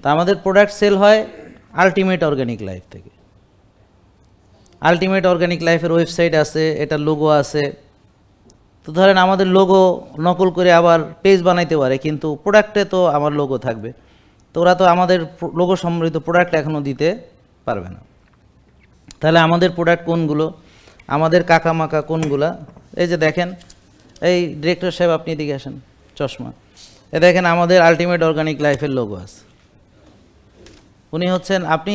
তা আমাদের product sell হয় আলটিমেট অর্গানিক লাইফ থেকে। আলটিমেট অর্গানিক লাইফের ওয়েবসাইট আছে, এটা লোগো আছে। তো ধরেন আমাদের লোগো নকল করে আবার পেজ বানাইতে পারে, কিন্তু প্রোডাক্টে তো আমার লোগো থাকবে। তো ওরা তো আমাদের লোগো সম্বলিত প্রোডাক্ট এখনও দিতে পারবে না। তাহলে আমাদের প্রোডাক্ট কোনগুলো, আমাদের কাকা মাকা কোনগুলা? এই যে দেখেন, এই ডিরেক্টর সাহেব আপনি এদিকে আসেন, চশমা, এ দেখেন আমাদের আলটিমেট অর্গানিক লাইফের লোগো আছে। উনি হচ্ছেন, আপনি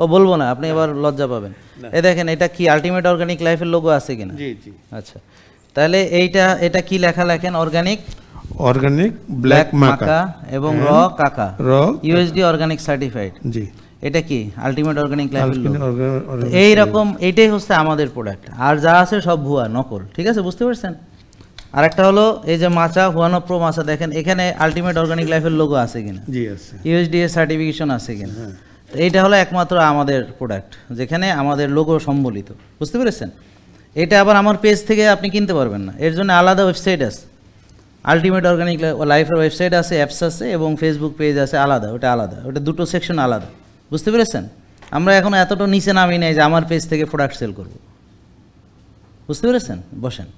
ও বলবো না, আপনি এবার লজ্জা পাবেন। এ দেখেন এটা কি আলটিমেট অর্গানিক লাইফের লোগো আছে কিনা? জি জি। আচ্ছা, তাহলে এটা কি লেখা লেখেন? অর্গানিক ব্ল্যাক মাকা এবং র কাকা, ইউএসডি অর্গানিক সার্টিফাইড। জি, এটা কি আলটিমেট অর্গানিক লাইফের লোগো। এইরকম এইটাই হচ্ছে আমাদের প্রোডাক্ট, আর যা আছে সব ভুয়া নকল। ঠিক আছে, বুঝতে পারছেন? আর একটা হলো এই যে মাচা, হুয়ানো প্রো মাচা, দেখেন এখানে আলটিমেট অর্গানিক লাইফের লোগো আছে কিনা, জি আছে, ইউএসডি এর সার্টিফিকেশন আছে কিনা। তো এইটা হলো একমাত্র আমাদের প্রোডাক্ট যেখানে আমাদের লোগো সম্বলিত। বুঝতে পেরেছেন? এটা আবার আমার পেজ থেকে আপনি কিনতে পারবেন না, এর জন্য আলাদা ওয়েবসাইট আছে। আলটিমেট অর্গানিক লাইফের ওয়েবসাইট আছে, অ্যাপস আছে এবং ফেসবুক পেজ আছে আলাদা, ওটা আলাদা, ওটা দুটো সেকশন আলাদা। বুঝতে পেরেছেন? আমরা এখন এতটা নিচে নামি নাই যে আমার পেজ থেকে প্রোডাক্ট সেল করব। বুঝতে পেরেছেন? বসেন।